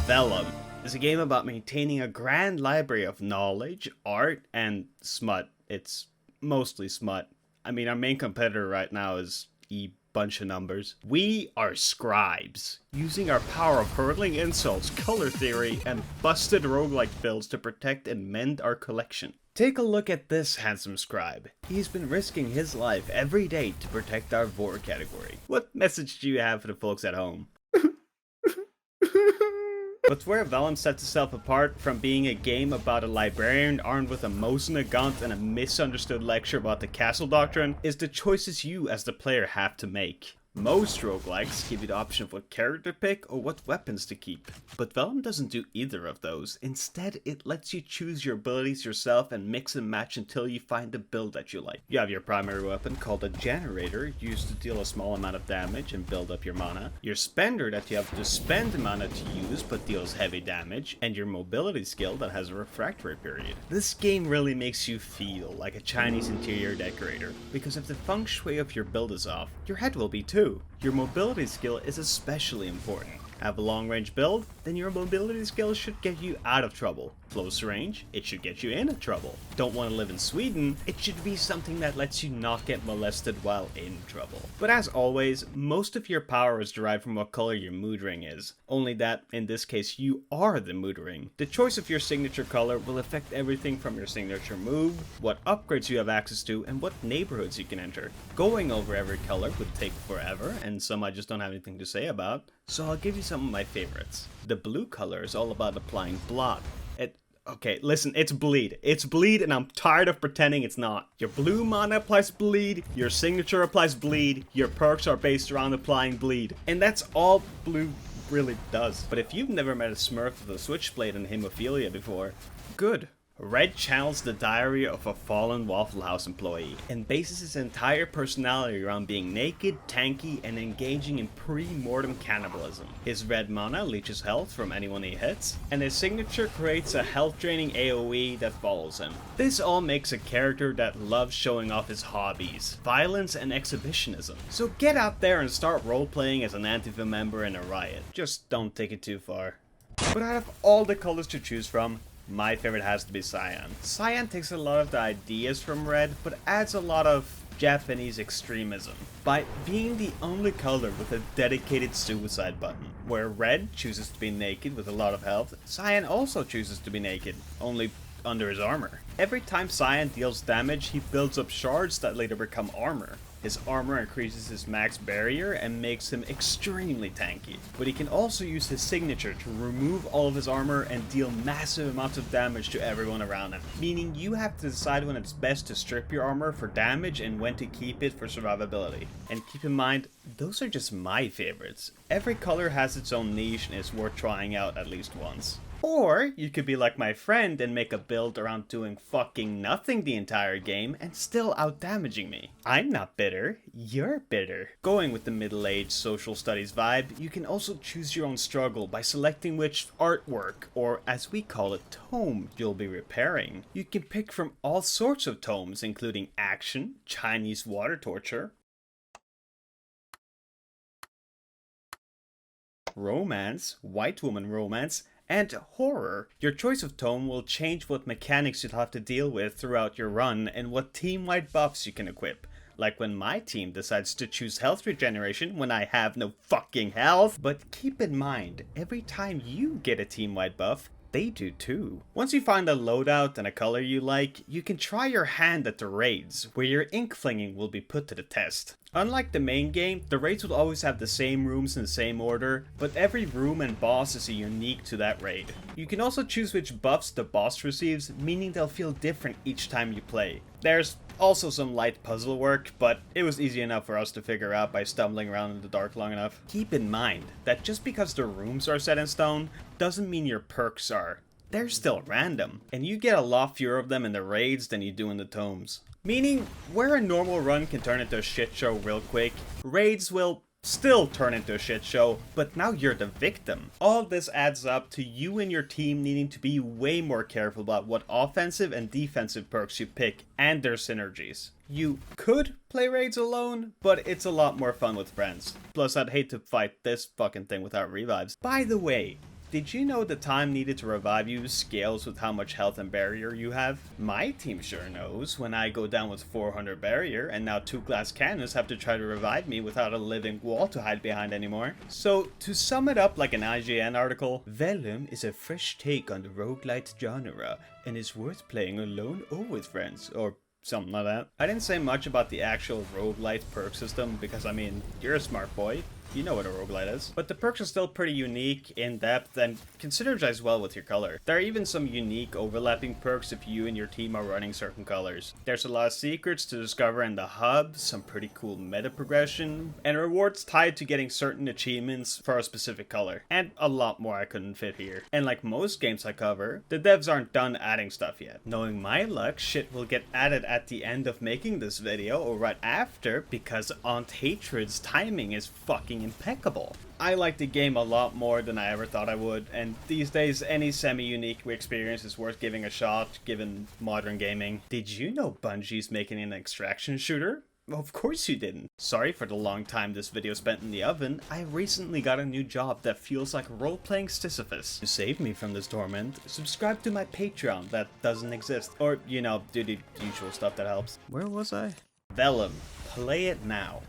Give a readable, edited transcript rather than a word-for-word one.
Vellum is a game about maintaining a grand library of knowledge, art, and smut. It's mostly smut. I mean, our main competitor right now is bunch of numbers. We are scribes, using our power of hurtling insults, color theory, and busted roguelike builds to protect and mend our collection. Take a look at this handsome scribe. He's been risking his life every day to protect our vor category. What message do you have for the folks at home? But where Vellum sets itself apart from being a game about a librarian armed with a Mosin, a Gaunt, and a misunderstood lecture about the castle doctrine is the choices you as the player have to make. Most roguelikes give you the option of what character to pick or what weapons to keep, but Vellum doesn't do either of those. Instead, it lets you choose your abilities yourself and mix and match until you find the build that you like. You have your primary weapon called a generator, used to deal a small amount of damage and build up your mana, your spender that you have to spend mana to use but deals heavy damage, and your mobility skill that has a refractory period. This game really makes you feel like a Chinese interior decorator, because if the feng shui of your build is off, your head will be too. Your mobility skill is especially important. Have a long range build? Then your mobility skill should get you out of trouble. Close range? It should get you into trouble. Don't want to live in Sweden? It should be something that lets you not get molested while in trouble. But as always, most of your power is derived from what color your mood ring is. Only that, in this case, you are the mood ring. The choice of your signature color will affect everything from your signature move, what upgrades you have access to, and what neighborhoods you can enter. Going over every color would take forever, and some I just don't have anything to say about, so I'll give you some of my favorites. The blue color is all about applying blot. Okay, listen, it's bleed. It's bleed, and I'm tired of pretending it's not. Your blue mana applies bleed, your signature applies bleed, your perks are based around applying bleed. And that's all blue really does. But if you've never met a smurf with a switchblade and hemophilia before, good. Red channels the diary of a fallen Waffle House employee, and bases his entire personality around being naked, tanky, and engaging in pre-mortem cannibalism. His red mana leeches health from anyone he hits, and his signature creates a health-draining AoE that follows him. This all makes a character that loves showing off his hobbies, violence and exhibitionism. So get out there and start role-playing as an Antifa member in a riot. Just don't take it too far. But out of all the colors to choose from, my favorite has to be cyan. Cyan takes a lot of the ideas from red, but adds a lot of Japanese extremism by being the only color with a dedicated suicide button. Where red chooses to be naked with a lot of health, cyan also chooses to be naked, only under his armor. Every time cyan deals damage, he builds up shards that later become armor. His armor increases his max barrier and makes him extremely tanky, but he can also use his signature to remove all of his armor and deal massive amounts of damage to everyone around him, meaning you have to decide when it's best to strip your armor for damage and when to keep it for survivability. And keep in mind, those are just my favorites. Every color has its own niche and is worth trying out at least once. Or you could be like my friend and make a build around doing fucking nothing the entire game and still out-damaging me. I'm not bitter, you're bitter. Going with the middle-aged social studies vibe, you can also choose your own struggle by selecting which artwork, or as we call it, tome, you'll be repairing. You can pick from all sorts of tomes, including action, Chinese water torture, romance, white woman romance, and horror. Your choice of tome will change what mechanics you'll have to deal with throughout your run and what team-wide buffs you can equip. Like when my team decides to choose health regeneration when I have no fucking health. But keep in mind, every time you get a team-wide buff, they do too. Once you find a loadout and a color you like, you can try your hand at the raids, where your ink flinging will be put to the test. Unlike the main game, the raids will always have the same rooms in the same order, but every room and boss is unique to that raid. You can also choose which buffs the boss receives, meaning they'll feel different each time you play. There's also some light puzzle work, but it was easy enough for us to figure out by stumbling around in the dark long enough. Keep in mind that just because the rooms are set in stone, doesn't mean your perks are. They're still random, and you get a lot fewer of them in the raids than you do in the tomes. Meaning, where a normal run can turn into a shit show real quick, raids will still turn into a shit show, but now you're the victim. All this adds up to you and your team needing to be way more careful about what offensive and defensive perks you pick and their synergies. You could play raids alone, but it's a lot more fun with friends. Plus, I'd hate to fight this fucking thing without revives. By the way, Did you know the time needed to revive you scales with how much health and barrier you have? My team sure knows when I go down with 400 barrier and now 2 glass cannons have to try to revive me without a living wall to hide behind anymore. So to sum it up like an IGN article, Vellum is a fresh take on the roguelite genre and is worth playing alone or with friends, or something like that. I didn't say much about the actual roguelite perk system because I mean, you're a smart boy. You know what a roguelite is. But the perks are still pretty unique, in-depth, and can synergize well with your color. There are even some unique overlapping perks if you and your team are running certain colors. There's a lot of secrets to discover in the hub, some pretty cool meta progression, and rewards tied to getting certain achievements for a specific color. And a lot more I couldn't fit here. And like most games I cover, the devs aren't done adding stuff yet. Knowing my luck, shit will get added at the end of making this video or right after because Aunt Hatred's timing is fucking impeccable. I like the game a lot more than I ever thought I would, and these days any semi-unique experience is worth giving a shot given modern gaming. Did you know Bungie's making an extraction shooter? Of course you didn't. Sorry for the long time this video spent in the oven. I recently got a new job that feels like role-playing Sisyphus. To save me from this torment, subscribe to my Patreon that doesn't exist. Or, you know, do the usual stuff that helps. Where was I? Vellum. Play it now.